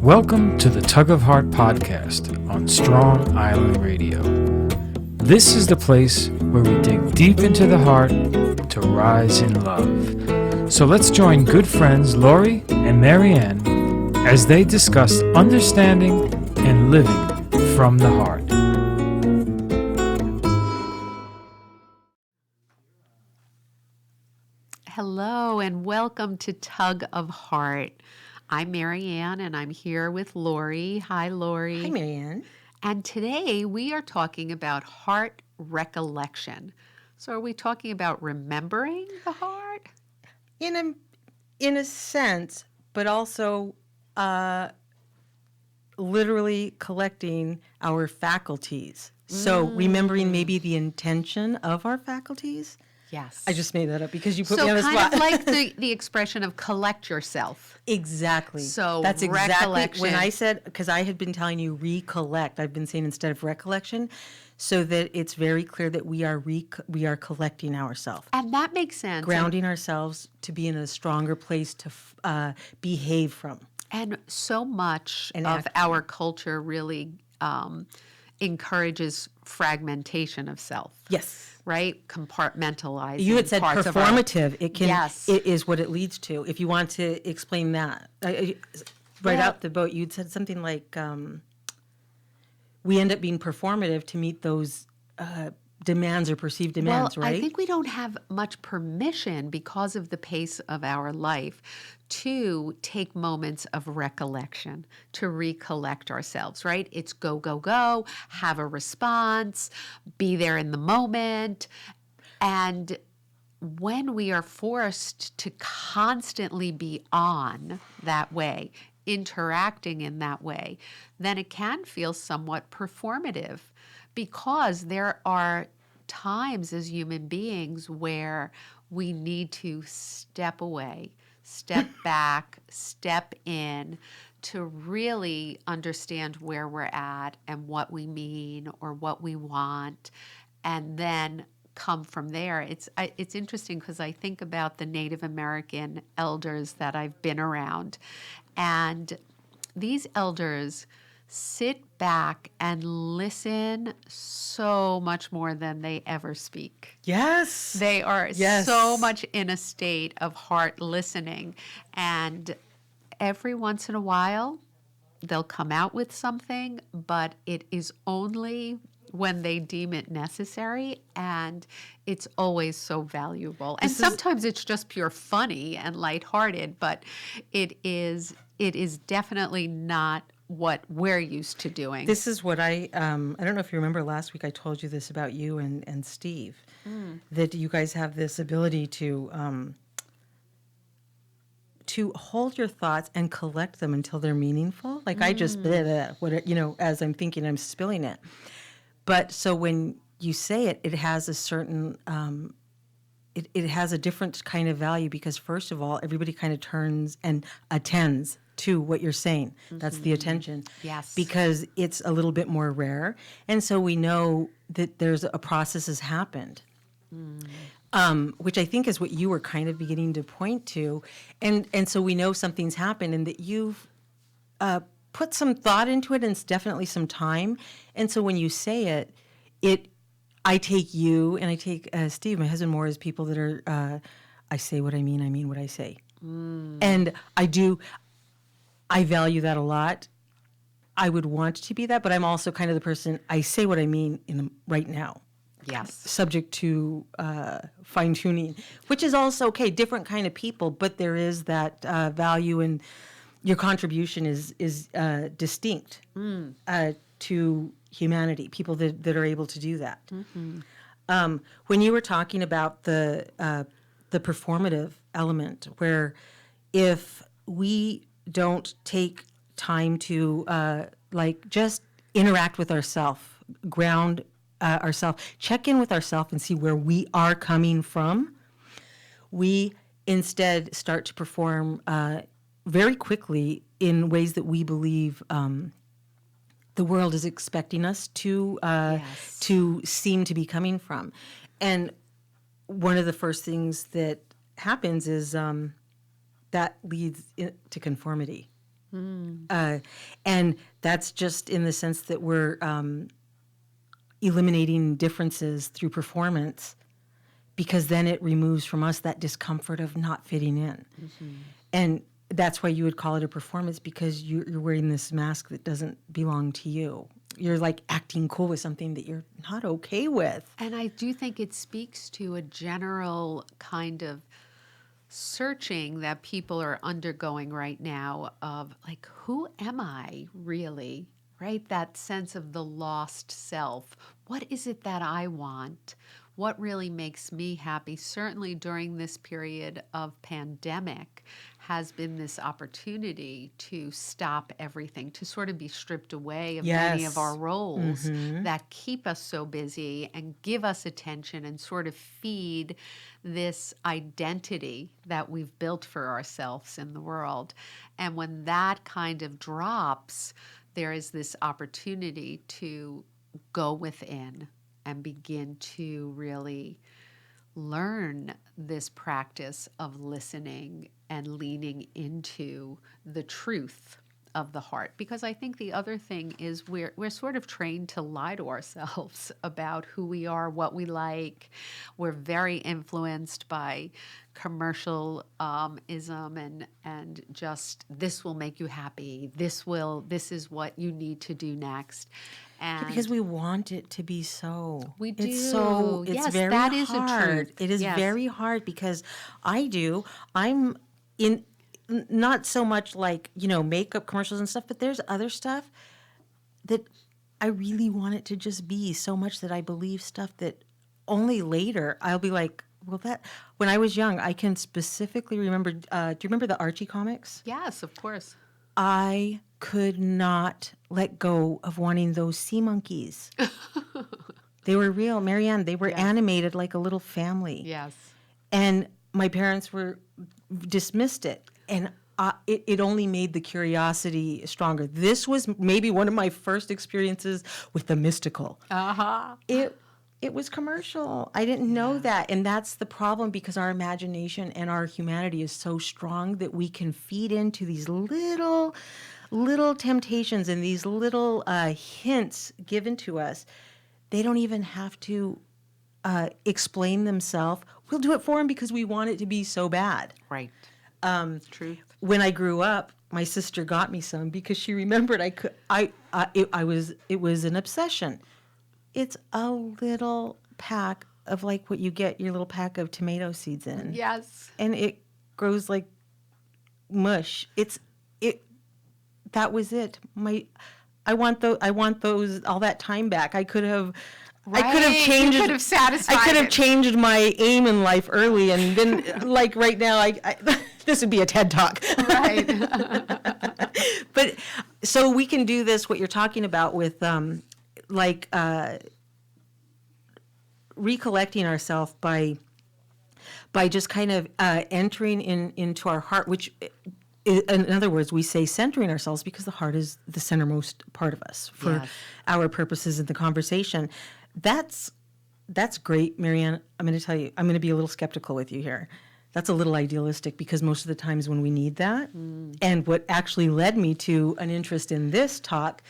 Welcome to the Tug of Heart podcast on Strong Island Radio. This is the place where we dig deep into the heart to rise in love. So let's join good friends Lori and Marianne as they discuss understanding and living from the heart. Hello and welcome to Tug of Heart. I'm Marianne and I'm here with Lori. Hi, Lori. Hi, Marianne. And today we are talking about heart recollection. So are we talking about remembering the heart? In a sense, but also literally collecting our faculties. So remembering maybe the intention of our faculties. Yes. I just made that up because you put me on the spot. So kind of like the expression of collect yourself. Exactly. So that's exactly recollection. when I said, because I had been telling you recollect, I've been saying instead of recollection, so that it's very clear that we are collecting ourselves. And that makes sense. Grounding ourselves to be in a stronger place to behave from. And so much of our culture really encourages fragmentation of self. Yes. Right? Compartmentalizing. You had said parts performative. Yes. It is what it leads to. If you want to explain that. Out the boat, you'd said something like, we end up being performative to meet those demands or perceived demands, right? I think we don't have much permission because of the pace of our life to take moments of recollection, to recollect ourselves, right? It's go, go, go, have a response, be there in the moment. And when we are forced to constantly be on that way, interacting in that way, then it can feel somewhat performative because there are times as human beings where we need to step away, step back, step in to really understand where we're at and what we mean or what we want, and then come from there. It's interesting because I think about the Native American elders that I've been around, and these elders sit back and listen so much more than they ever speak. Yes. They are so much in a state of heart listening. And every once in a while, they'll come out with something, but it is only when they deem it necessary, and it's always so valuable. And sometimes it's just pure funny and lighthearted, but it is definitely not what we're used to doing. This is what I don't know if you remember last week I told you this about you and Steve, that you guys have this ability to hold your thoughts and collect them until they're meaningful. Like I just, as I'm thinking, I'm spilling it. But so when you say it, it has a certain, it has a different kind of value because first of all, everybody kind of turns and attends to what you're saying. That's the attention. Yes. Because it's a little bit more rare. And so we know that there's a process has happened, which I think is what you were kind of beginning to point to. And so we know something's happened and that you've put some thought into it and it's definitely some time. And so when you say it, I take you and I take Steve, my husband, more as people that are, I say what I mean what I say. And I value that a lot. I would want to be that, but I'm also kind of the person, I say what I mean right now. Yes. Subject to fine-tuning, which is also okay, different kind of people, but there is that value and your contribution is distinct to humanity, people that are able to do that. When you were talking about the performative element, where if we don't take time to just interact with ourselves, ground ourselves, check in with ourselves and see where we are coming from, we instead start to perform very quickly in ways that we believe the world is expecting us to seem to be coming from. And one of the first things that happens is that leads to conformity. And that's just in the sense that we're eliminating differences through performance, because then it removes from us that discomfort of not fitting in. And that's why you would call it a performance, because you're wearing this mask that doesn't belong to you. You're like acting cool with something that you're not okay with. And I do think it speaks to a general kind of searching that people are undergoing right now of like, who am I really? Right? That sense of the lost self. What is it that I want? What really makes me happy? Certainly during this period of pandemic has been this opportunity to stop everything, to sort of be stripped away of many of our Yes. roles that keep us so busy and give us attention and sort of feed this identity that we've built for ourselves in the world. And when that kind of drops, there is this opportunity to go within and begin to really learn this practice of listening and leaning into the truth of the heart. Because I think the other thing is we're sort of trained to lie to ourselves about who we are, what we like. We're very influenced by commercialism and just this will make you happy. This is what you need to do next. And Because we want it to be so. We It's do. it's Yes, very that is a hard. truth. It is Yes. very hard, because I'm in, not so much like, makeup commercials and stuff, but there's other stuff that I really want it to just be so much that I believe stuff that only later I'll be like, well, when I was young, I can specifically remember, do you remember the Archie comics? Yes, of course. I could not let go of wanting those sea monkeys. They were real, Marianne. They were Yes. animated like a little family. Yes. And my parents dismissed it. And it only made the curiosity stronger. This was maybe one of my first experiences with the mystical. Uh-huh. It was commercial. I didn't know that. And that's the problem, because our imagination and our humanity is so strong that we can feed into these little temptations and these little hints given to us. They don't even have to explain themselves. We'll do it for them because we want it to be so bad. Right. Truth. When I grew up, my sister got me some because she remembered it was an obsession. It's a little pack of like what you get your little pack of tomato seeds in. Yes. And it grows like mush. That was it. I want those all that time back. I could have changed. You could have satisfied I could have it. changed my aim in life early, and then like right now, this would be a TED Talk. Right. But so we can do this. What you're talking about with recollecting ourselves by just kind of entering into our heart, which in other words, we say centering ourselves because the heart is the centermost part of us for Yes. our purposes in the conversation. That's great, Marianne. I'm going to tell you, I'm going to be a little skeptical with you here. That's a little idealistic, because most of the times when we need that, and what actually led me to an interest in this talk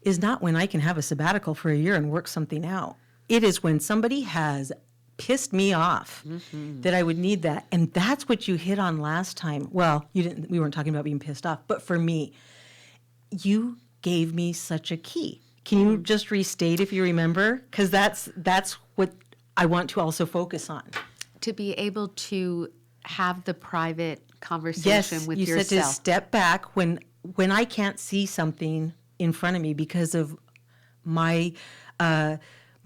is not when I can have a sabbatical for a year and work something out. It is when somebody has pissed me off that I would need that. And that's what you hit on last time. Well, we weren't talking about being pissed off, but for me, you gave me such a key. Can you just restate if you remember? Because that's what I want to also focus on. To be able to have the private conversation Yes, with you yourself. said to step back when I can't see something in front of me because of my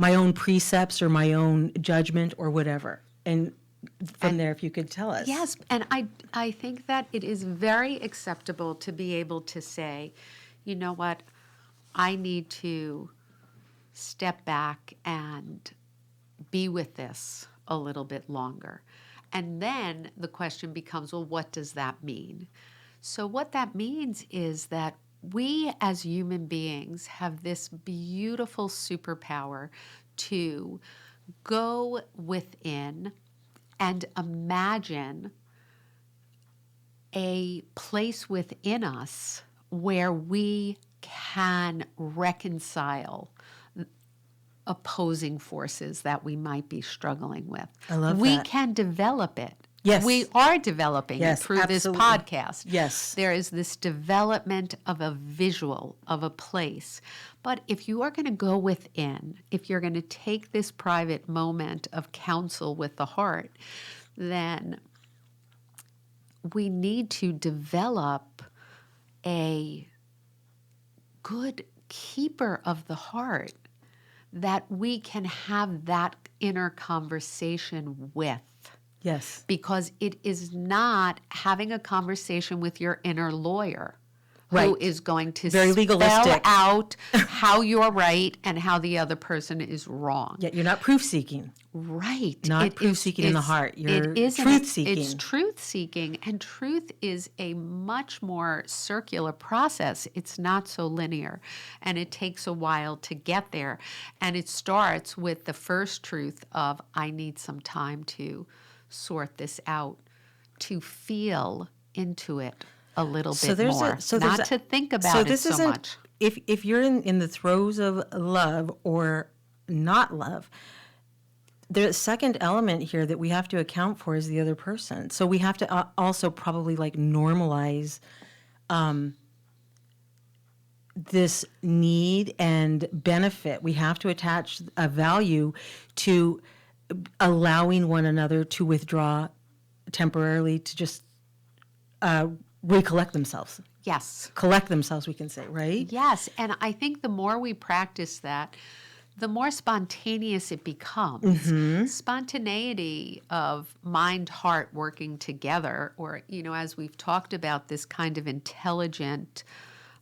own precepts or my own judgment or whatever. And from there, if you could tell us. Yes, and I think that it is very acceptable to be able to say, you know what, I need to step back and be with this a little bit longer. And then the question becomes, well, what does that mean? So what that means is that we as human beings have this beautiful superpower to go within and imagine a place within us where we can reconcile opposing forces that we might be struggling with. I love we that. can develop it. Yes. We are developing Yes, it through absolutely. this podcast. Yes. There is this development of a visual of a place. But if you are going to go within, if you're going to take this private moment of counsel with the heart, then we need to develop a good keeper of the heart that we can have that inner conversation with. Yes. Because it is not having a conversation with your inner lawyer who Right. is going to Very spell legalistic. out how you're right and how the other person is wrong. Yet you're not proof seeking. Right. Not It proof is- seeking in the it's- heart. You're it isn't. truth seeking. It's truth seeking, and truth is a much more circular process. It's not so linear, and it takes a while to get there. And it starts with the first truth of, I need some time to sort this out, to feel into it a little bit more, not to think about it so much. If you're in the throes of love or not love, the second element here that we have to account for is the other person. So we have to also probably like normalize this need and benefit. We have to attach a value to allowing one another to withdraw temporarily, to just recollect themselves. Yes. Collect themselves, we can say, right? Yes, and I think the more we practice that, the more spontaneous it becomes. Mm-hmm. Spontaneity of mind, heart working together, or, as we've talked about, this kind of intelligent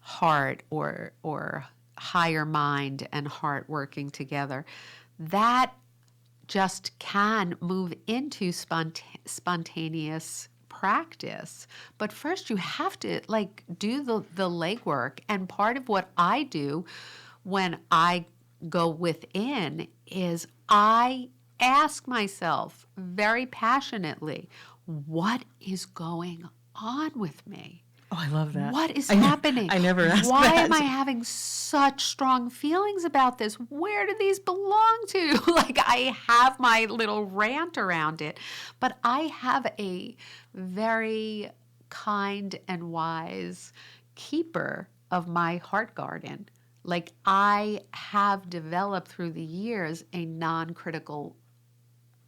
heart or higher mind and heart working together, that just can move into spontaneous practice. But first you have to do the legwork. And part of what I do when I go within is I ask myself very passionately, what is going on with me? Oh, I love that. What is happening? I never asked Why that. am I having such strong feelings about this? Where do these belong to? I have my little rant around it, but I have a very kind and wise keeper of my heart garden. I have developed through the years a non-critical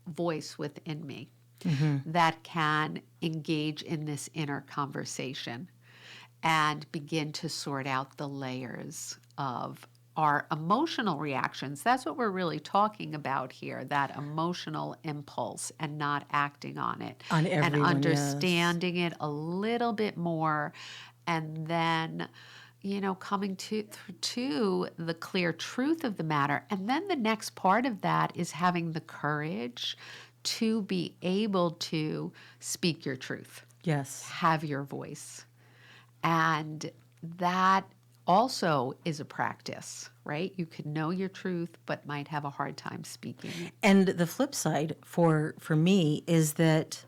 voice within me that can engage in this inner conversation and begin to sort out the layers of our emotional reactions. That's what we're really talking about here, that emotional impulse and not acting on it. On everyone, and understanding it a little bit more, and then coming to the clear truth of the matter. And then the next part of that is having the courage to be able to speak your truth. Yes. Have your voice. And that also is a practice, right? You could know your truth, but might have a hard time speaking. And the flip side for me is that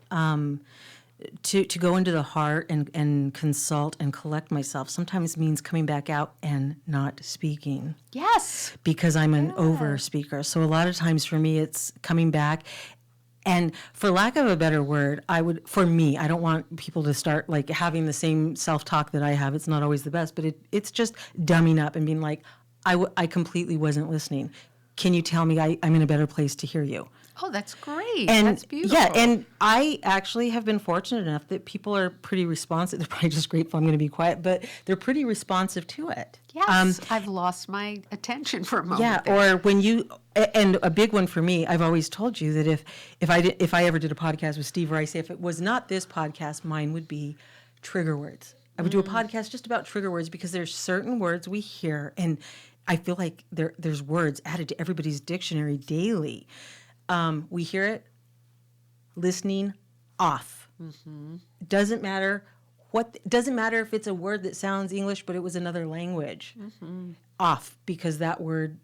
to go into the heart and consult and collect myself sometimes means coming back out and not speaking. Yes. Because I'm an over speaker. So a lot of times for me, it's coming back. And for lack of a better word, I don't want people to start having the same self-talk that I have. It's not always the best, but it's just dumbing up and being like, I completely wasn't listening. Can you tell me I'm in a better place to hear you? Oh, that's great. And that's beautiful. yeah, and I actually have been fortunate enough that people are pretty responsive. They're probably just grateful I'm going to be quiet, but they're pretty responsive to it. Yes, I've lost my attention for a moment. Yeah, there. or when and a big one for me, I've always told you that if I ever did a podcast with Steve, where I say if it was not this podcast, mine would be trigger words. I would do a podcast just about trigger words because there's certain words we hear, and I feel like there's words added to everybody's dictionary daily. We hear it, listening, off. Mm-hmm. Doesn't matter if it's a word that sounds English, but it was another language. Mm-hmm. Off, because that word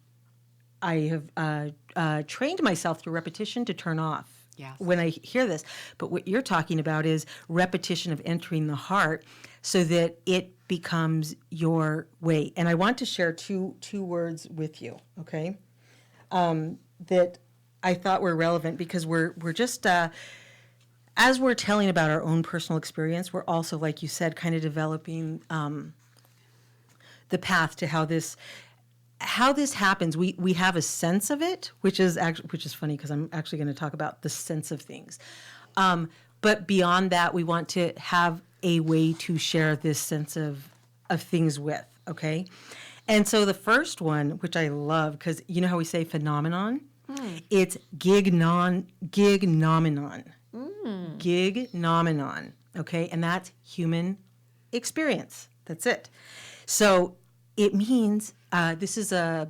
I have trained myself through repetition to turn off. Yes. when I hear this. But what you're talking about is repetition of entering the heart so that it becomes your way. And I want to share two words with you, okay, that I thought were relevant because we're just, as we're telling about our own personal experience, we're also, like you said, kind of developing the path to how this happens. We have a sense of it, which is funny because I'm actually going to talk about the sense of things. But beyond that, we want to have a way to share this sense of things with. Okay, and so the first one, which I love, because you know how we say phenomenon, it's gignomenon. Gignomenon. Okay, and that's human experience. That's it. So it means this is I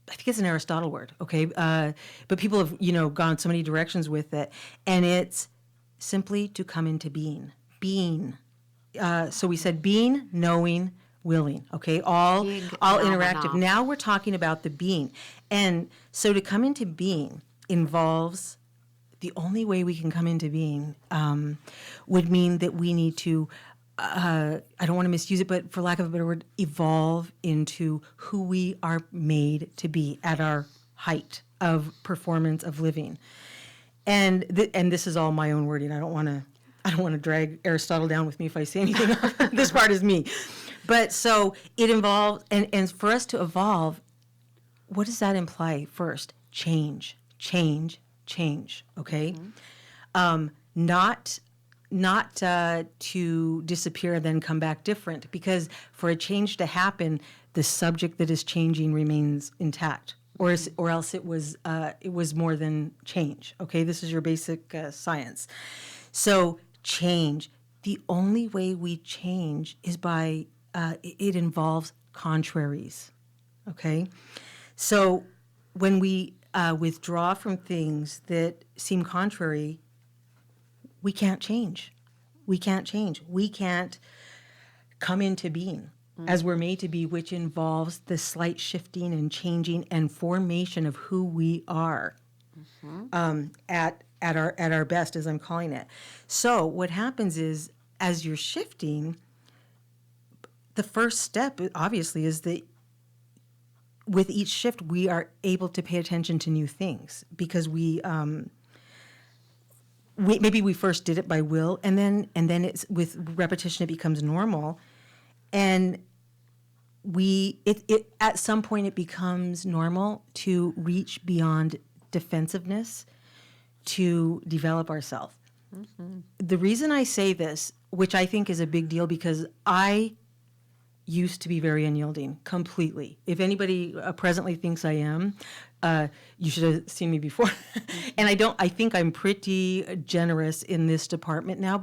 think it's an Aristotle word, okay? But people have, gone so many directions with it, and it's simply to come into being. Being. So we said being, knowing, willing, okay? All interactive. Now we're talking about the being. And so to come into being involves, the only way we can come into being would mean that we need to, I don't want to misuse it, but for lack of a better word, evolve into who we are made to be at our height of performance of living. And this is all my own wording. I don't want to drag Aristotle down with me if I say anything else. This part is me. But so it involves, and for us to evolve, what does that imply first? Change, okay? Not to disappear and then come back different, because for a change to happen, the subject that is changing remains intact, or else it was more than change. Okay, this is your basic science. So change. The only way we change is by it involves contraries. Okay, so when we withdraw from things that seem contrary, we can't change. We can't come into being as we're made to be, which involves the slight shifting and changing and formation of who we are at our best, as I'm calling it. So what happens is, as you're shifting, the first step, obviously, is that with each shift, we are able to pay attention to new things, because we maybe we first did it by will, and then it's with repetition it becomes normal, and it at some point it becomes normal to reach beyond defensiveness to develop ourselves. Mm-hmm. The reason I say this, which I think is a big deal, because I used to be very unyielding, completely. If anybody presently thinks I am, you should have seen me before. And I think I'm pretty generous in this department now,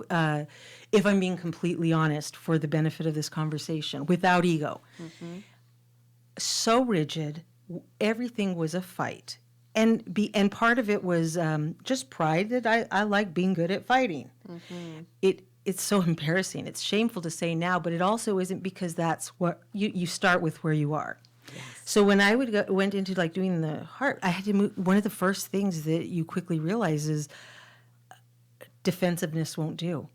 if I'm being completely honest, for the benefit of this conversation, without ego. Mm-hmm. So rigid, everything was a fight. And part of it was just pride that I like being good at fighting. Mm-hmm. It's so embarrassing. It's shameful to say now, but it also isn't, because that's what you start with where you are. Yes. So when I went into like doing the heart, I had to move. One of the first things that you quickly realize is defensiveness won't do.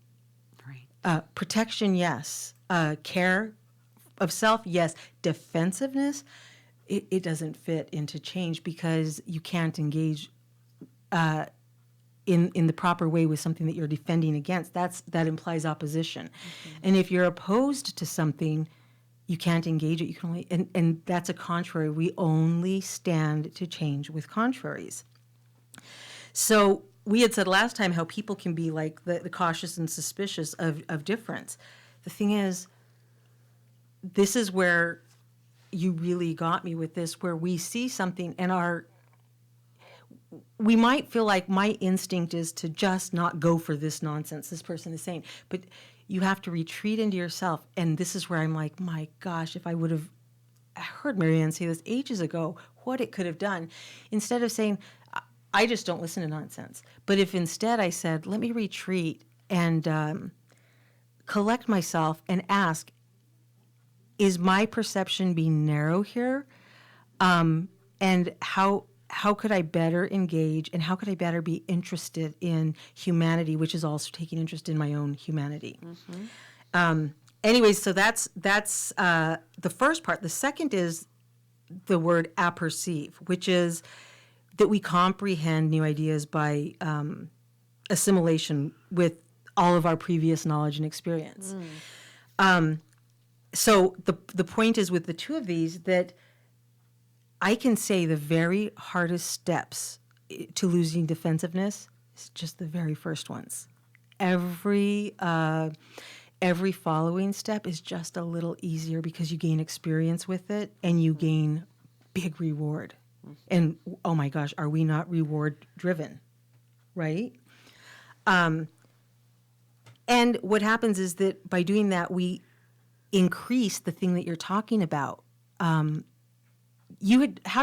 Right. Protection, yes. Care of self, yes. Defensiveness, it doesn't fit into change, because you can't engage in the proper way with something that you're defending against. That implies opposition. Mm-hmm. And if you're opposed to something, you can't engage it. You can only, and that's a contrary. We only stand to change with contraries. So we had said last time how people can be like the cautious and suspicious of difference. The thing is, this is where you really got me with this, where we see something and we might feel like my instinct is to just not go for this nonsense this person is saying, but you have to retreat into yourself. And this is where I'm like, my gosh, if I would have heard Marianne say this ages ago, what it could have done, instead of saying, I just don't listen to nonsense. But if instead I said, let me retreat and collect myself and ask, is my perception being narrow here? And how how could I better engage and how could I better be interested in humanity, which is also taking interest in my own humanity. Anyways, so that's the first part. The second is the word apperceive, which is that we comprehend new ideas by assimilation with all of our previous knowledge and experience. So the point is with the two of these that I can say the very hardest steps to losing defensiveness is just the very first ones. Every following step is just a little easier because you gain experience with it and you gain big reward. And oh my gosh, are we not reward driven, right? And what happens is that by doing that, we increase the thing that you're talking about. How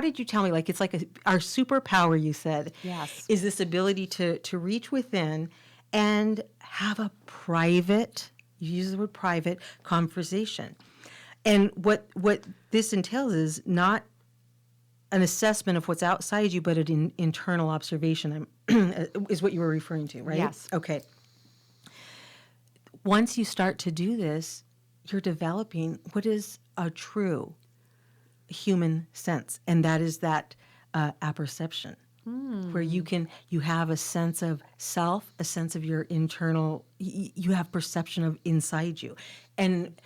did you tell me? Like it's like our superpower. You said, yes, is this ability to reach within and have a private. You use the word private conversation, and what this entails is not an assessment of what's outside you, but an internal observation. Is what you were referring to, right? Yes. Okay. Once you start to do this, you're developing what is a true human sense, and that is that apperception, where you have a sense of self, a sense of your internal. You have perception of inside you, and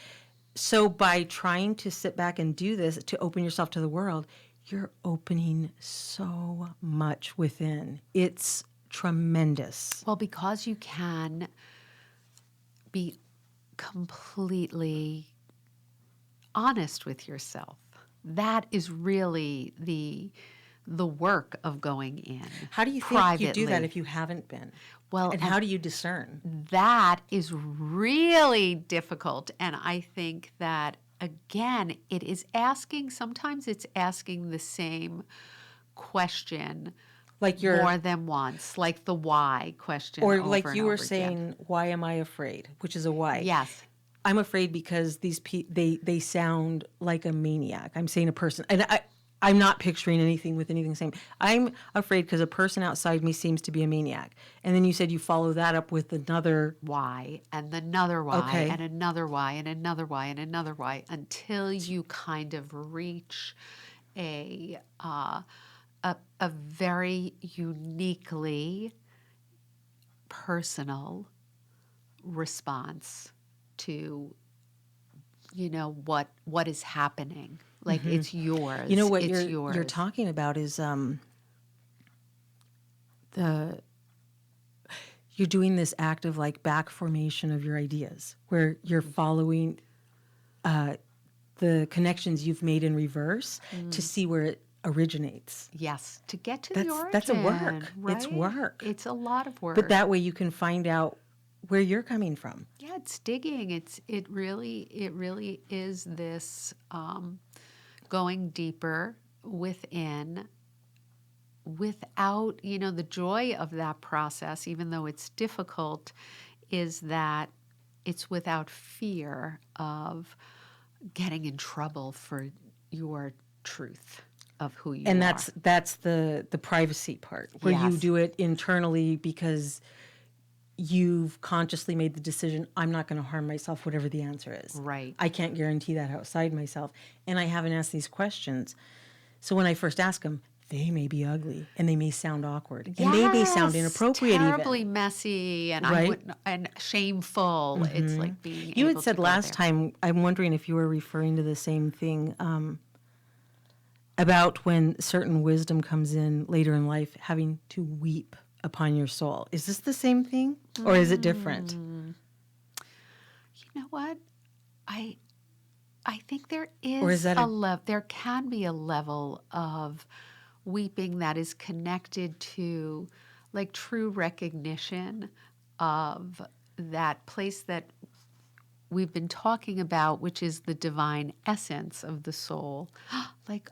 so by trying to sit back and do this to open yourself to the world, you're opening so much within. It's tremendous. Well, because you can be completely honest with yourself. That is really the work of going in. How do you think privately. you do that if you haven't been? Well, and how do you discern? That is really difficult. And I think that, again, it is sometimes it's asking the same question Like more than once, like the why question. Or over like and you were over saying, again. why am I afraid? Which is a why. Yes. I'm afraid because they sound like a maniac. I'm saying a person, and I'm not picturing anything with anything the same. I'm afraid because a person outside me seems to be a maniac. And then you said you follow that up with another Why and another why Okay. and another why and another why and another why until you kind of reach a very uniquely personal response to what is happening. Like it's yours. You know what it's you're talking about is you're doing this act of like back formation of your ideas, where you're following the connections you've made in reverse to see where it originates. Yes, to get to the origin. That's a work. Right? It's work. It's a lot of work. But that way you can find out where you're coming from. Yeah, it's digging. It really is this going deeper within without, the joy of that process, even though it's difficult, is that it's without fear of getting in trouble for your truth of who you are. And that's the privacy part, where you Yes. do it internally because you've consciously made the decision, I'm not going to harm myself, whatever the answer is. Right. I can't guarantee that outside myself. And I haven't asked these questions. So when I first ask them, they may be ugly and they may sound awkward and they may sound inappropriate terribly even. messy and Right? and shameful. It's like being You able had said to go last there. time, I'm wondering if you were referring to the same thing, about when certain wisdom comes in later in life, having to weep upon your soul. Is this the same thing or is it different? You know what? I think there is, Or is that there can be a level of weeping that is connected to like true recognition of that place that we've been talking about, which is the divine essence of the soul. Like,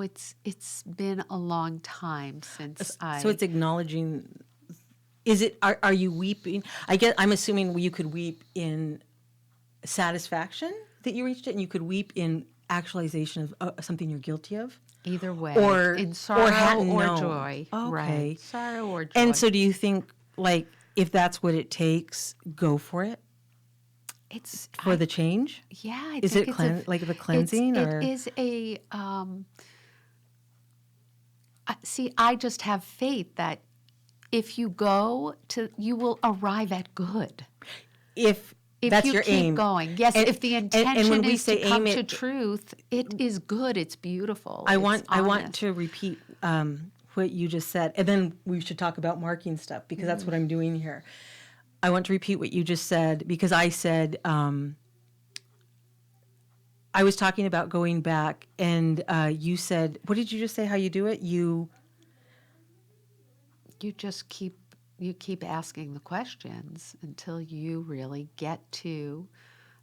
it's been a long time since So it's acknowledging. Is it? Are you weeping? I'm assuming you could weep in satisfaction that you reached it, and you could weep in actualization of something you're guilty of. Either way, or in sorrow hadn't or known. joy. Okay. Right. Sorrow or joy. And so do you think, like, if that's what it takes, go for it it's for the change? yeah. I Is think it it's like the cleansing? Or? It is a. See, I just have faith that if you go to, you will arrive at good. If If that's you your keep aim. going, yes. And- If the and intention when we is say to come aim, to it- truth, it is good. It's beautiful. I it's want honest. to repeat what you just said, and then we should talk about marking stuff because that's what I'm doing here. I want to repeat what you just said because I said I was talking about going back, and you said, what did you just say? How you do it? You just keep asking the questions until you really get to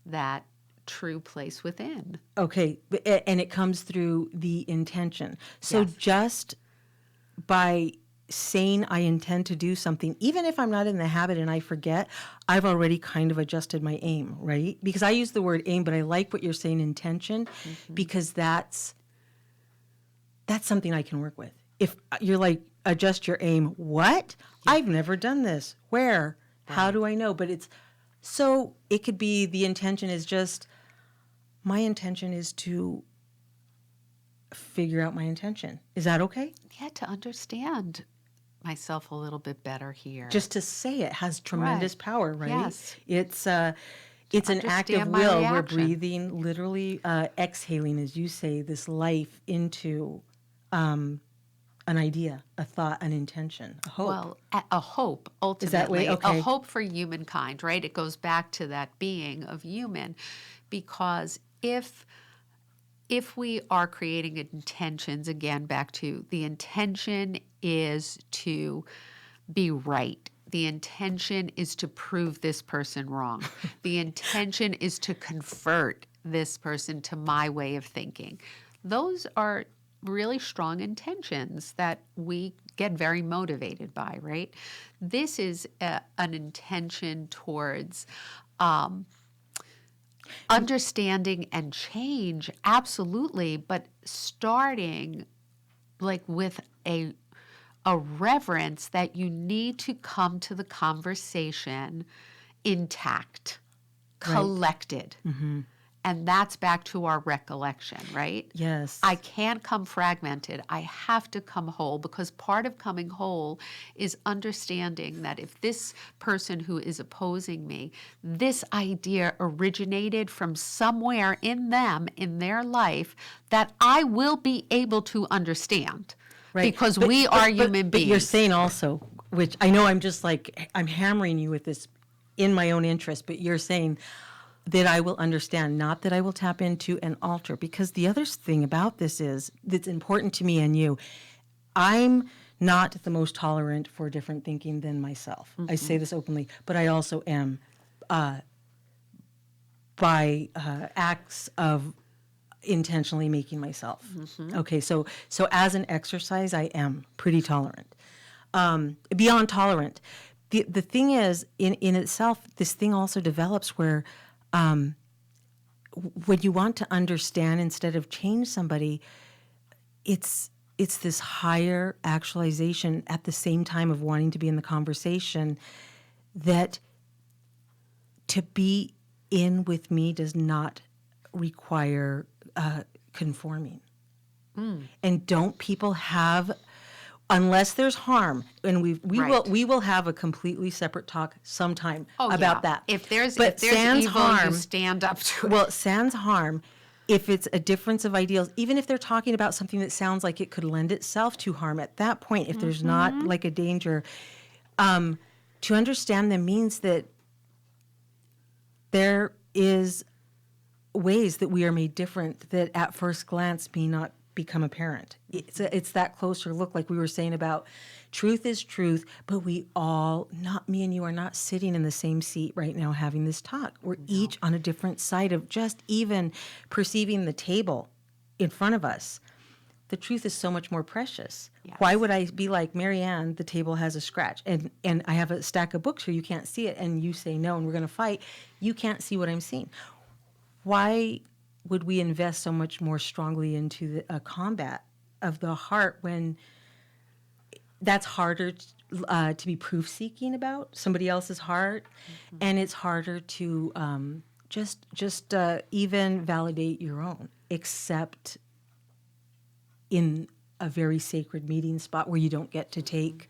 that true place within. okay, and it comes through the intention. So Yes. just by saying I intend to do something, even if I'm not in the habit and I forget, I've already kind of adjusted my aim, right? Because I use the word aim, but I like what you're saying, intention, because that's something I can work with. If you're like, adjust your aim, what? I've never done this. Where? How do I know? But it's, so it could be the intention is just, my intention is to figure out my intention. Is that okay? Yeah, to understand myself a little bit better here. Just to say it has tremendous Right. power, right? Yes. It's an act of understand my will. We're reaction. breathing, literally exhaling, as you say, this life into an idea, a thought, an intention, a hope. Well, a hope, ultimately. Is that way? Okay. A hope for humankind, right? It goes back to that being of human, because if we are creating intentions, again, back to the intention is to be right. The intention is to prove this person wrong. The intention is to convert this person to my way of thinking. Those are really strong intentions that we get very motivated by, right? This is an intention towards understanding and change, absolutely, but starting like with a reverence that you need to come to the conversation intact, collected. And that's back to our recollection, right? Yes. I can't come fragmented. I have to come whole, because part of coming whole is understanding that if this person who is opposing me, this idea originated from somewhere in them, in their life, that I will be able to understand. Right. Because But- we but- are but- human But beings. you're saying also, which I know I'm just like, I'm hammering you with this in my own interest, but you're saying that I will understand, not that I will tap into and alter. Because the other thing about this is, that's important to me and you, I'm not the most tolerant for different thinking than myself. I say this openly, but I also am by acts of intentionally making myself. Okay, so as an exercise, I am pretty tolerant, beyond tolerant. The thing is, in itself, this thing also develops where when you want to understand instead of change somebody, it's this higher actualization at the same time of wanting to be in the conversation, that to be in with me does not require conforming. And don't people have, unless there's harm, and we Right. will have a completely separate talk sometime Oh, about yeah. that. If there's But sans evil, harm, you stand up to it. well, sans harm, if it's a difference of ideals, even if they're talking about something that sounds like it could lend itself to harm, at that point, if there's not like a danger, to understand them means that there is ways that we are made different that at first glance may not become apparent. It's that closer look, like we were saying about truth is truth, but we all, not me and you, are not sitting in the same seat right now having this talk. We're each on a different side of just even perceiving the table in front of us. The truth is so much more precious. Yes. Why would I be like, Marianne, the table has a scratch, and I have a stack of books here, you can't see it, and you say no, and we're going to fight. You can't see what I'm seeing. Why would we invest so much more strongly into a combat of the heart when that's harder to be proof seeking about somebody else's heart, and it's harder to just even validate your own, except in a very sacred meeting spot where you don't get to take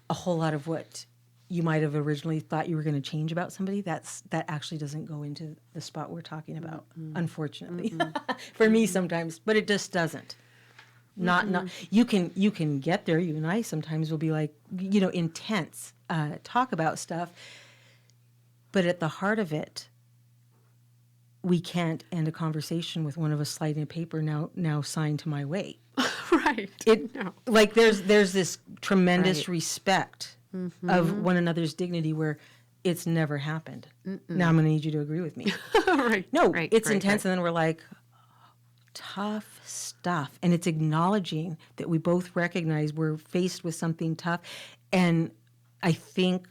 a whole lot of what you might have originally thought you were going to change about somebody. That actually doesn't go into the spot we're talking about, unfortunately, for me sometimes, but it just doesn't. Not you can get there. You and I sometimes will be like, intense talk about stuff, but at the heart of it, we can't end a conversation with one of us sliding a paper now signed to my weight. Right. Like there's this tremendous Right. respect of one another's dignity where it's never happened. Now I'm going to need you to agree with me. Right. No, Right. it's Right. intense, and then we're like, tough stuff. And it's acknowledging that we both recognize we're faced with something tough. And I think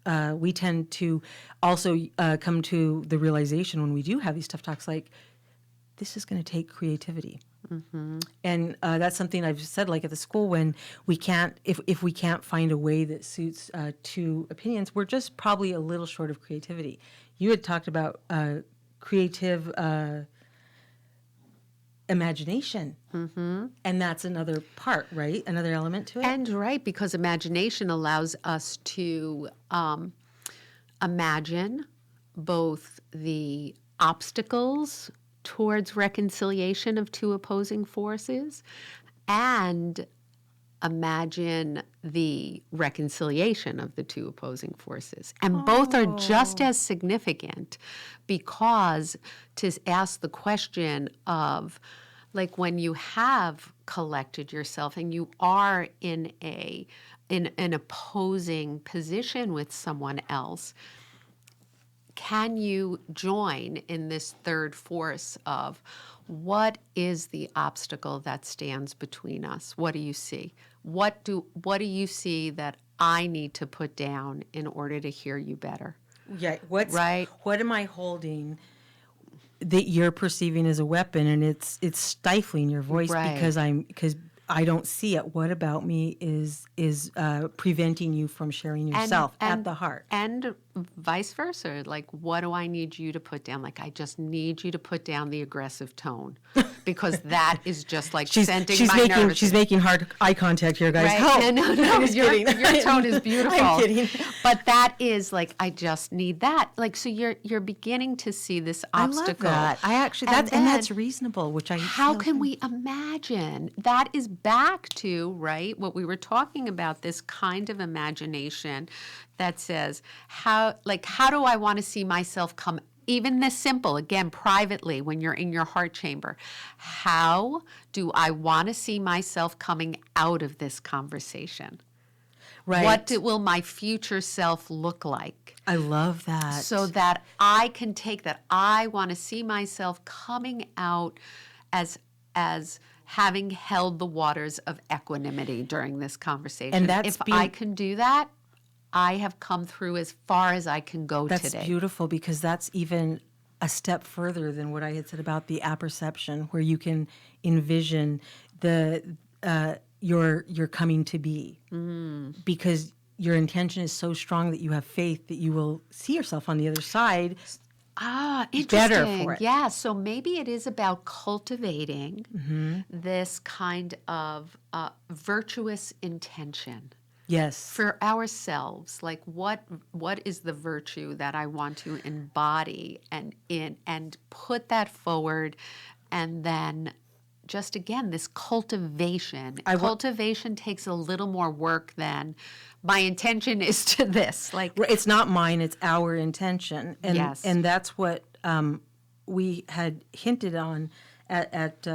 we tend to also come to the realization when we do have these tough talks, like, this is going to take creativity. And that's something I've said, like at the school, when we can't, if we can't find a way that suits two opinions, we're just probably a little short of creativity. You had talked about creative imagination, and that's another part, right? Another element to it. And right, because imagination allows us to imagine both the obstacles towards reconciliation of two opposing forces and imagine the reconciliation of the two opposing forces. And both are just as significant, because to ask the question of, like, when you have collected yourself and you are in an opposing position with someone else, can you join in this third force of, what is the obstacle that stands between us? What do you see? What do you see that I need to put down in order to hear you better? Yeah, Right. What am I holding that you're perceiving as a weapon, and it's stifling your voice Right. because I don't see it. What about me is preventing you from sharing yourself at the heart? And vice versa. Like, what do I need you to put down? Like, I just need you to put down the aggressive tone, because that is just like sending my nervous. She's making hard eye contact here, guys. Right? Help. No, I'm just your kidding. tone is beautiful. I'm kidding. But that is like, I just need that. Like, so you're beginning to see this obstacle. I love that. I actually And that's then, reasonable. Which I how feel- can we imagine? That is back to, right, what we were talking about, this kind of imagination that says, how do I want to see myself come, even this simple, again, privately, when you're in your heart chamber, how do I want to see myself coming out of this conversation? Right. What will my future self look like? I love that. So that I can take that. I want to see myself coming out as having held the waters of equanimity during this conversation. And that's if I can do that, I have come through as far as I can go That's today. beautiful, because that's even a step further than what I had said about the apperception, where you can envision your coming to be, because your intention is so strong that you have faith that you will see yourself on the other side. Interesting. Better for it. Yeah, so maybe it is about cultivating this kind of virtuous intention. Yes. For ourselves, like what is the virtue that I want to embody and put that forward, and then just again this cultivation. Cultivation takes a little more work than my intention is to this. Like, it's not mine; it's our intention, and Yes. and that's what we had hinted on at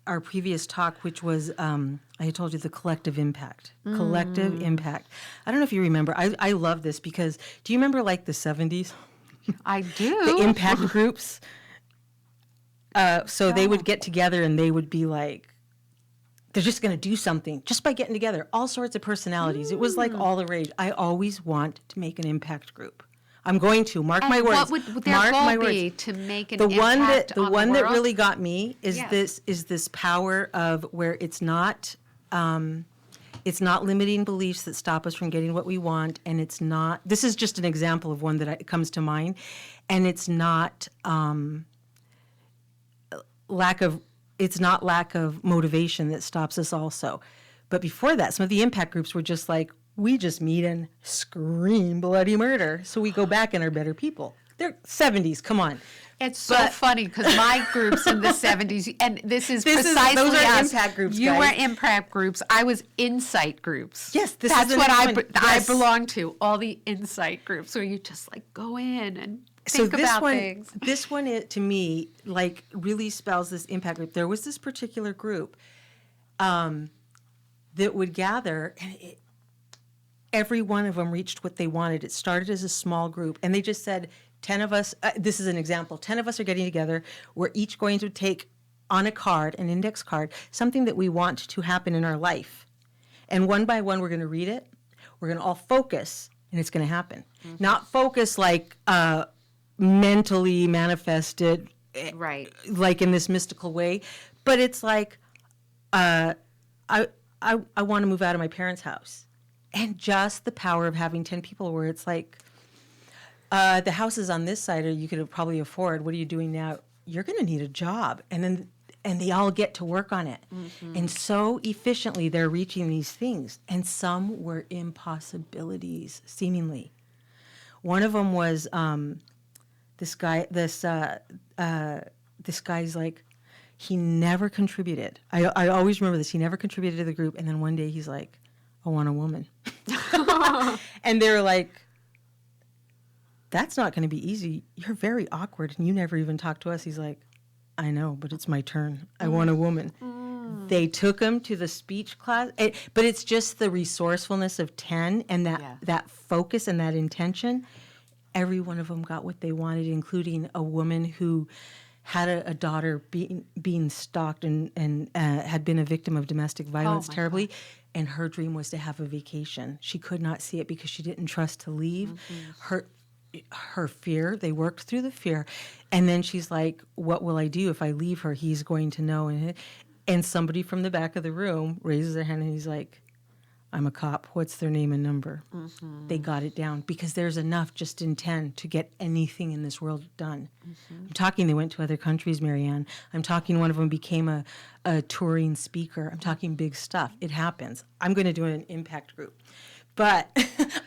our previous talk, which was I had told you the collective impact. Collective impact. I don't know if you remember. I love this because do you remember like the 70s? I do. The impact groups. So they would get together and they would be like, they're just going to do something just by getting together. All sorts of personalities. It was like all the rage. I always want to make an impact group. I'm going to mark my words. What would their mark goal my be words. to make an The one impact that the on one the that world? really got me is Yes. this power of where it's not limiting beliefs that stop us from getting what we want, and it's not. This is just an example of one that comes to mind, and it's not lack of motivation that stops us also. But before that, some of the impact groups were just like, we just meet and scream bloody murder, so we go back and are better people. They're 70s, come on. It's so funny because my groups in the 70s, and this is precisely those are us. impact groups, You guys. were impact groups. I was insight groups. Yes, this that's is the what next one. I Yes. belong to. All the insight groups where you just like go in and So think about things. this one, to me, like really spells this impact group. There was this particular group that would gather, and every one of them reached what they wanted. It started as a small group, and they just said, 10 of us, this is an example, 10 of us are getting together. We're each going to take on a card, an index card, something that we want to happen in our life. And one by one, we're going to read it. We're going to all focus, and it's going to happen. Mm-hmm. Not focus like mentally manifested, Right. like in this mystical way, but it's like, I want to move out of my parents' house. And just the power of having 10 people where it's like, the house is on this side, or you could probably afford. What are you doing now? You're going to need a job. And they all get to work on it. Mm-hmm. And so efficiently they're reaching these things. And some were impossibilities, seemingly. One of them was this guy's like, he never contributed. I always remember this. He never contributed to the group. And then one day he's like, I want a woman. And they're like, that's not going to be easy. You're very awkward, and you never even talk to us. He's like, I know, but it's my turn. I want a woman. They took him to the speech class, but it's just the resourcefulness of 10 and that focus and that intention. Every one of them got what they wanted, including a woman who had a daughter being stalked and had been a victim of domestic violence terribly. God. And her dream was to have a vacation. She could not see it because she didn't trust to leave. Mm-hmm. Her fear, they worked through the fear. And then she's like, what will I do if I leave her? He's going to know. And somebody from the back of the room raises their hand and he's like, I'm a cop. What's their name and number? Mm-hmm. They got it down because there's enough just in 10 to get anything in this world done. Mm-hmm. I'm talking they went to other countries, Marianne. I'm talking one of them became a touring speaker. I'm talking big stuff. It happens. I'm going to do an impact group. But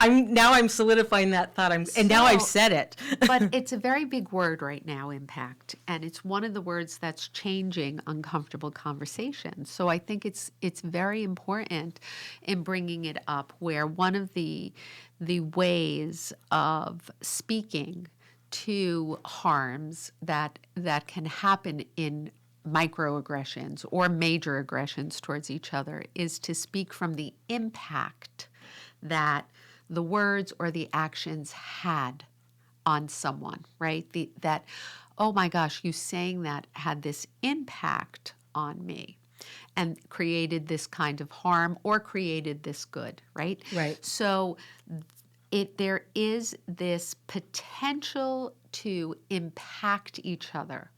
I'm solidifying that thought. Now I've said it. But it's a very big word right now, impact, and it's one of the words that's changing uncomfortable conversations. So I think it's very important in bringing it up, where one of the ways of speaking to harms that can happen in microaggressions or major aggressions towards each other is to speak from the impact that the words or the actions had on someone, right? That, oh my gosh, you saying that had this impact on me and created this kind of harm or created this good, right? Right. So there is this potential to impact each other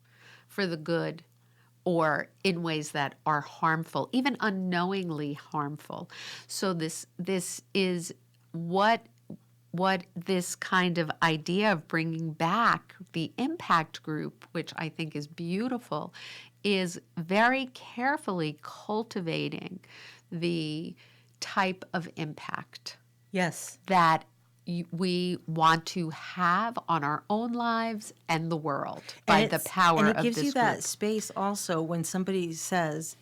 for the good or in ways that are harmful, even unknowingly harmful. So this is what this kind of idea of bringing back the impact group, which I think is beautiful, is very carefully cultivating the type of impact that we want to have on our own lives and the world by the power of this group. And it gives you that space also when somebody says,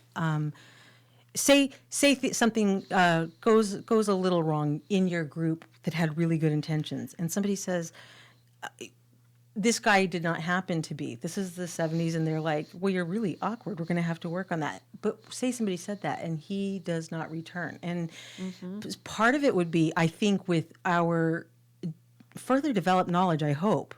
something goes a little wrong in your group that had really good intentions, and somebody says, this guy did not happen to be. This is the 70s, and they're like, well, you're really awkward. We're going to have to work on that. But say somebody said that, and he does not return. And part of it would be, I think, with our further developed knowledge, I hope,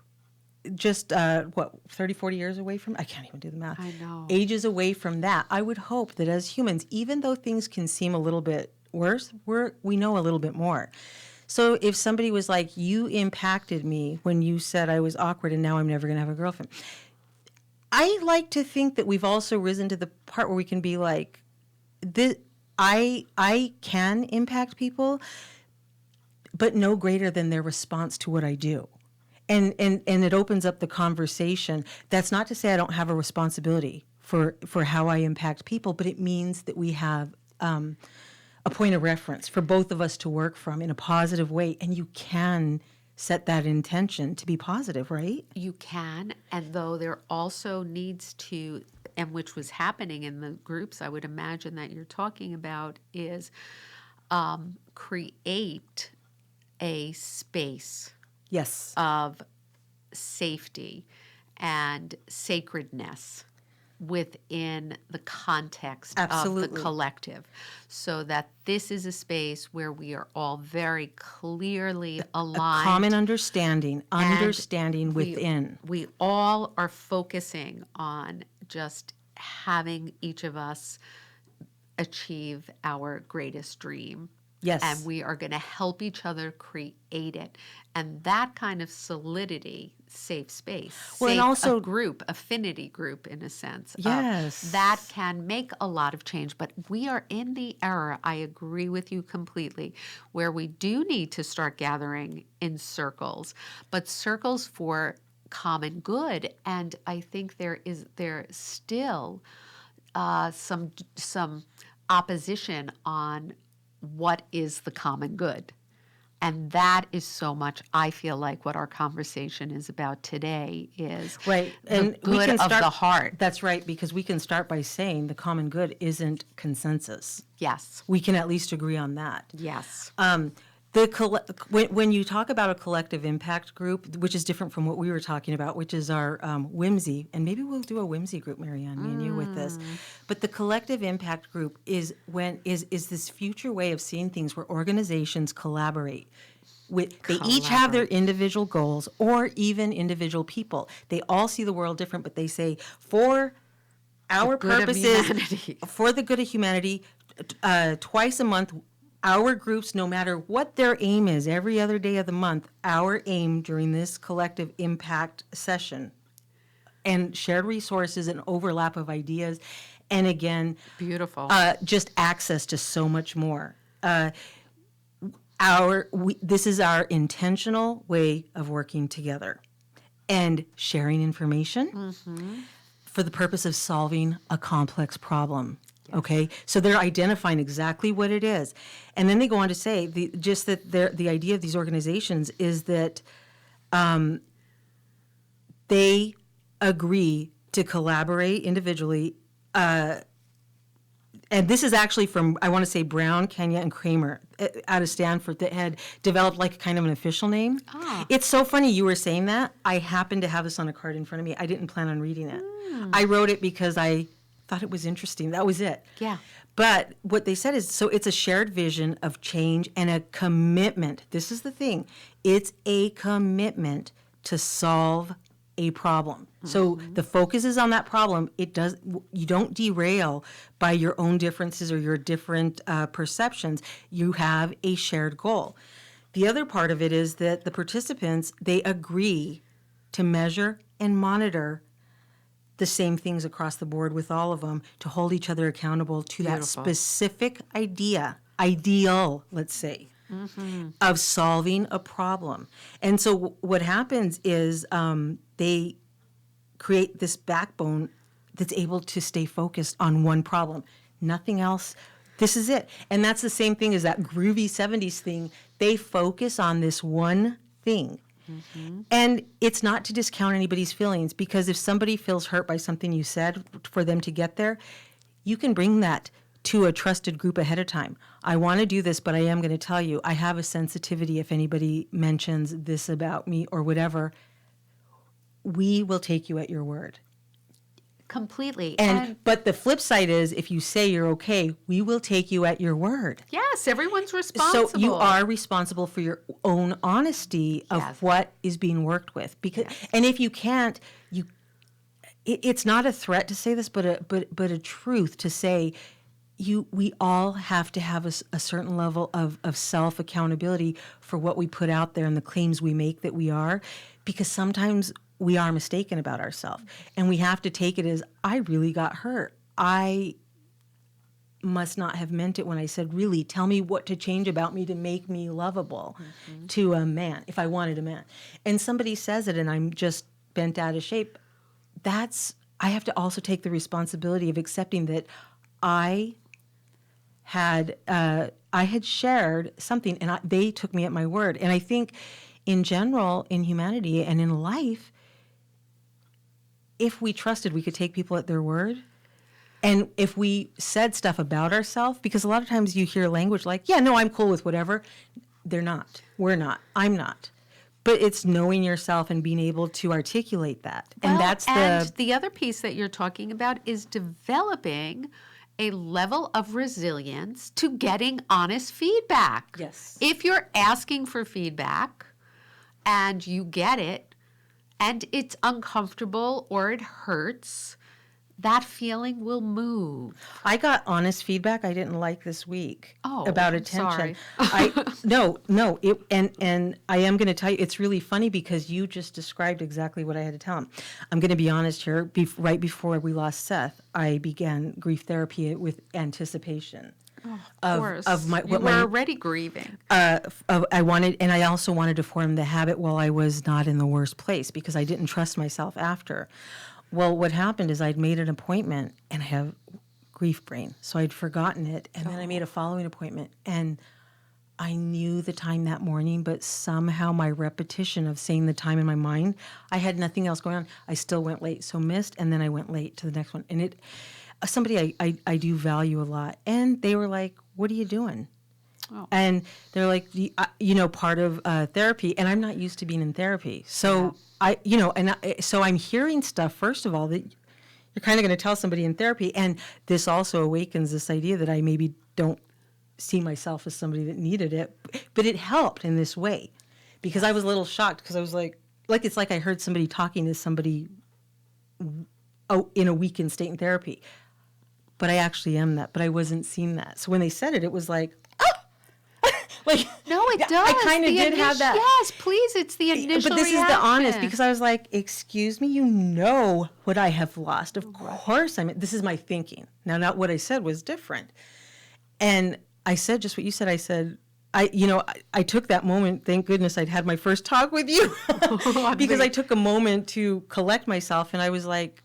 just, 30, 40 years away from, I can't even do the math. I know. Ages away from that, I would hope that as humans, even though things can seem a little bit worse, we know a little bit more. So if somebody was like, you impacted me when you said I was awkward and now I'm never going to have a girlfriend. I like to think that we've also risen to the part where we can be like, I can impact people, but no greater than their response to what I do. And it opens up the conversation. That's not to say I don't have a responsibility for how I impact people, but it means that we have a point of reference for both of us to work from in a positive way. And you can set that intention to be positive, right? You can, and though there also needs to, and which was happening in the groups I would imagine that you're talking about, is create a space Yes. of safety and sacredness within the context of Absolutely. the collective, so that this is a space where we are all very clearly aligned. Common understanding within. We all are focusing on just having each of us achieve our greatest dream. Yes. And we are going to help each other create it. And that kind of solidity, safe space, Well, and safe, also- a group, affinity group in a sense. Yes. That can make a lot of change. But we are in the era, I agree with you completely, where we do need to start gathering in circles, but circles for common good. And I think there still some opposition on what is the common good. And that is so much, I feel like, what our conversation is about today is Right. the And we good can of start, the heart. That's right, because we can start by saying the common good isn't consensus. Yes. We can at least agree on that. Yes. When you talk about a collective impact group, which is different from what we were talking about, which is our whimsy, and maybe we'll do a whimsy group, Marianne, me and you with this. But the collective impact group is this future way of seeing things where organizations collaborate. They each have their individual goals, or even individual people. They all see the world different, but they say, for our good of purposes, humanity. for the good of humanity, twice a month, our groups, no matter what their aim is, every other day of the month, our aim during this collective impact session and shared resources and overlap of ideas, and again, Beautiful. just access to so much more. This is our intentional way of working together and sharing information for the purpose of solving a complex problem. Okay, so they're identifying exactly what it is, and then they go on to say the idea of these organizations is that they agree to collaborate individually. And this is actually from, I want to say, Brown, Kenya, and Kramer out of Stanford that had developed like kind of an official name. Ah. It's so funny you were saying that. I happen to have this on a card in front of me. I didn't plan on reading it. I wrote it because I thought it was interesting. That was it. Yeah. But what they said is, so it's a shared vision of change and a commitment. This is the thing. It's a commitment to solve a problem. So the focus is on that problem. You don't derail by your own differences or your different perceptions. You have a shared goal. The other part of it is that the participants, they agree to measure and monitor the same things across the board with all of them, to hold each other accountable to that Beautiful. specific ideal, let's say, of solving a problem. And so what happens is they create this backbone that's able to stay focused on one problem, nothing else. This is it. And that's the same thing as that groovy 70s thing. They focus on this one thing. And it's not to discount anybody's feelings, because if somebody feels hurt by something you said, for them to get there, you can bring that to a trusted group ahead of time. I want to do this, but I am going to tell you, I have a sensitivity if anybody mentions this about me or whatever. We will take you at your word. Completely. But the flip side is, if you say you're okay, we will take you at your word. Yes, everyone's responsible. So you are responsible for your own honesty of Yes. what is being worked with. Because, and if you can't, it's not a threat to say this, but a truth to say, we all have to have a certain level of self accountability for what we put out there and the claims we make that we are, because sometimes we are mistaken about ourselves, and we have to take it as, I really got hurt. I must not have meant it when I said, really, tell me what to change about me to make me lovable to a man, if I wanted a man. And somebody says it and I'm just bent out of shape. I have to also take the responsibility of accepting that I had shared something, and they took me at my word. And I think, in general, in humanity and in life, if we trusted, we could take people at their word. And if we said stuff about ourselves, because a lot of times you hear language like, yeah, no, I'm cool with whatever. They're not. We're not. I'm not. But it's knowing yourself and being able to articulate that. And and the other piece that you're talking about is developing a level of resilience to getting honest feedback. Yes. If you're asking for feedback and you get it and it's uncomfortable or it hurts, that feeling will move. I got honest feedback I didn't like this week about attention. Sorry. And I am going to tell you, it's really funny because you just described exactly what I had to tell him. I'm going to be honest here. Right before we lost Seth, I began grief therapy with anticipation. Of course. You were already grieving. I also wanted to form the habit while I was not in the worst place, because I didn't trust myself after. Well, what happened is I'd made an appointment, and I have grief brain, so I'd forgotten it, and then I made a following appointment, and I knew the time that morning, but somehow my repetition of saying the time in my mind, I had nothing else going on. I still went late, so missed, and then I went late to the next one. And somebody I do value a lot, and they were like, "What are you doing?" Oh. And they're like, part of therapy, and I'm not used to being in therapy. So so I'm hearing stuff, first of all, that you're kind of going to tell somebody in therapy, and this also awakens this idea that I maybe don't see myself as somebody that needed it, but it helped in this way, because I was a little shocked, because I was like it's like I heard somebody talking to somebody in a weakened state in therapy, but I actually am that, but I wasn't seeing that. So when they said it, it was like, no, it does. I kind of did have that. Yes, please. It's the initial But this reaction. is the honest, because I was like, excuse me, you know what I have lost. Of course, this is my thinking. Now, not what I said was different. And I said just what you said. I said, I took that moment. Thank goodness I'd had my first talk with you, because I took a moment to collect myself, and I was like,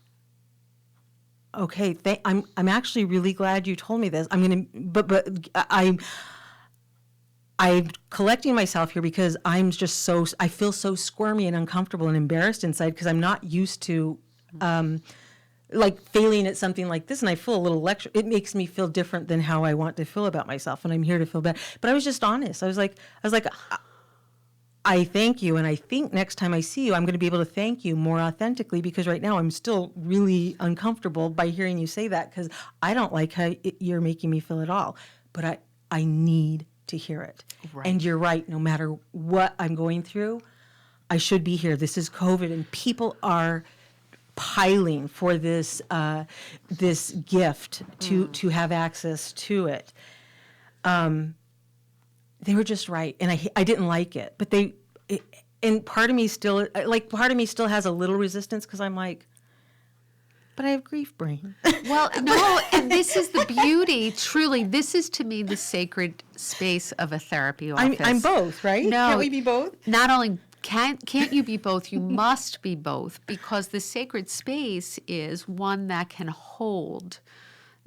okay, I'm actually really glad you told me this. I'm collecting myself here, because I feel so squirmy and uncomfortable and embarrassed inside, because I'm not used to failing at something like this, and I feel a little it makes me feel different than how I want to feel about myself, and I'm here to feel better. But I was just honest. I was like, I thank you, and I think next time I see you, I'm going to be able to thank you more authentically, because right now I'm still really uncomfortable by hearing you say that, because I don't like how you're making me feel at all. But I need to hear it. Right. And you're right, no matter what I'm going through, I should be here. This is COVID, and people are piling for this this gift to have access to it. They were just right, and I didn't like it, but and part of me still has a little resistance, because I'm like, but I have grief brain. Well, no, and this is the beauty. Truly, this is, to me, the sacred space of a therapy office. I'm both, right? No, can't we be both? Not only can't you be both, you must be both, because the sacred space is one that can hold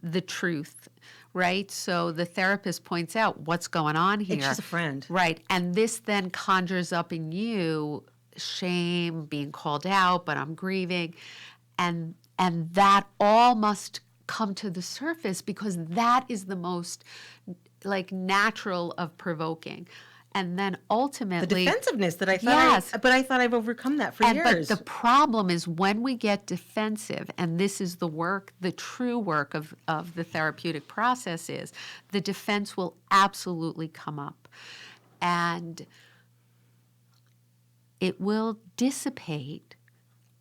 the truth, right? So the therapist points out what's going on here. And she's a friend. Right, and this then conjures up in you shame, being called out, but I'm grieving, and that all must come to the surface, because that is the most natural of provoking. And then ultimately, the defensiveness that I thought, I thought I've overcome that for years. But the problem is when we get defensive, and this is the true work of the therapeutic process, is the defense will absolutely come up, and it will dissipate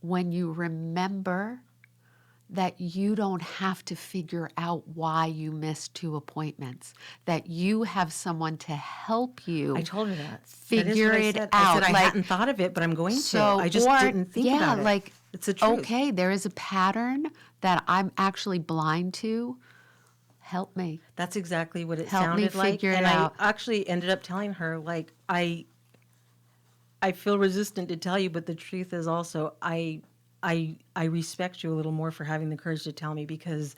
when you remember that you don't have to figure out why you missed 2 appointments, that you have someone to help you. I told her that. Figure that is what it I said. out. I said I Like, hadn't thought of it, but I'm going so, to. I just or, didn't think yeah, about it. like, It's the truth. okay, there is a pattern that I'm actually blind to. Help me. That's exactly what it Help me sounded like. figure it And out. I actually ended up telling her, like, I feel resistant to tell you, but the truth is also I respect you a little more for having the courage to tell me, because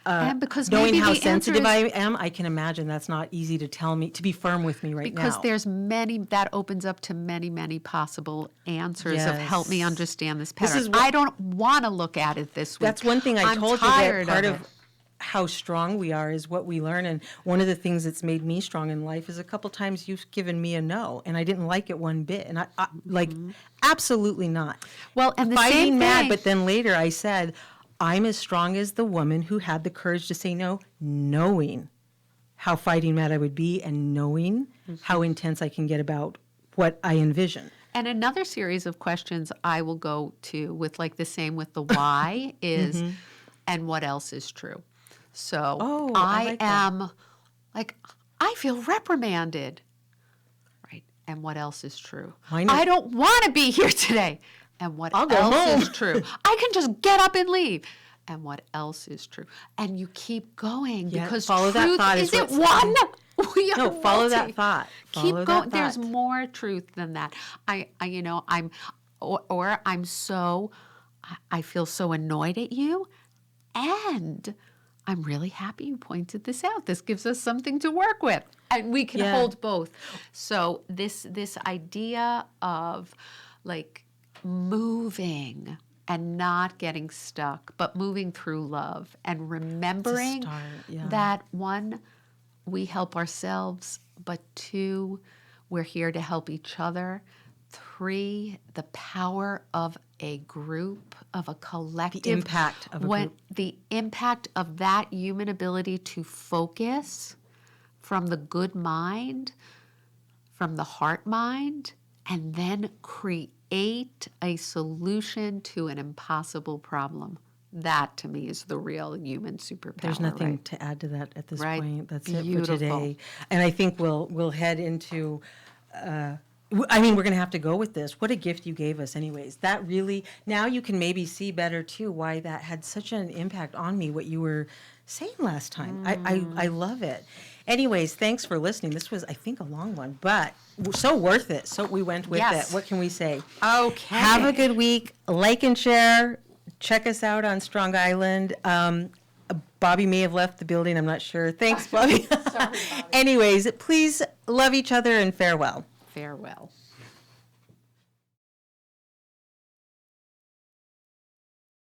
And because knowing maybe how the sensitive answer is, I am, I can imagine that's not easy to tell me, to be firm with me right now. because there's many, that opens up to many, many possible answers of help me Yes. understand this This pattern. is what- I don't want to look at it this way. That's one thing I I'm told you, that tired part of of it. how strong we are is what we learn. And one of the things that's made me strong in life is a couple times you've given me a no, and I didn't like it one bit. And I like, absolutely not. Well, and the Fighting same mad, thing- but then later I said, I'm as strong as the woman who had the courage to say no, knowing how fighting mad I would be and knowing how intense I can get about what I envision. And another series of questions I will go to with, like, the same with the why is, and what else is true? So Oh, I I like that. am, like, I feel reprimanded, right? And what else is true? Mine is- I don't want to be here today. And what I'll go else home. is true? I can just get up and leave. And what else is true? And you keep going, Yeah, because follow that truth thought is isn't what's- one. We are No, follow that multi. thought. Keep Follow going. that There's thought. more truth than that. I'm so, I feel so annoyed at you, and I'm really happy you pointed this out. This gives us something to work with, and we can Yeah. hold both. So this idea of, like, moving and not getting stuck, but moving through love and remembering start, yeah. that, one, we help ourselves, but 2, we're here to help each other. 3, the power of a group, of a collective. The impact of a group. The impact of that human ability to focus from the good mind, from the heart mind, and then create a solution to an impossible problem. That, to me, is the real human superpower. There's nothing right? to add to that at this Right. point. That's it Beautiful. for today. And I think we'll head into. I mean, we're going to have to go with this. What a gift you gave us, anyways. That really, now you can maybe see better too why that had such an impact on me. What you were saying last time, I love it. Anyways, thanks for listening. This was, I think, a long one, but so worth it. So we went with Yes. it. What can we say? Okay. Have a good week. Like and share. Check us out on Strong Island. Bobby may have left the building. I'm not sure. Thanks, Bobby. Sorry, Bobby. Anyways, please love each other and farewell. Farewell.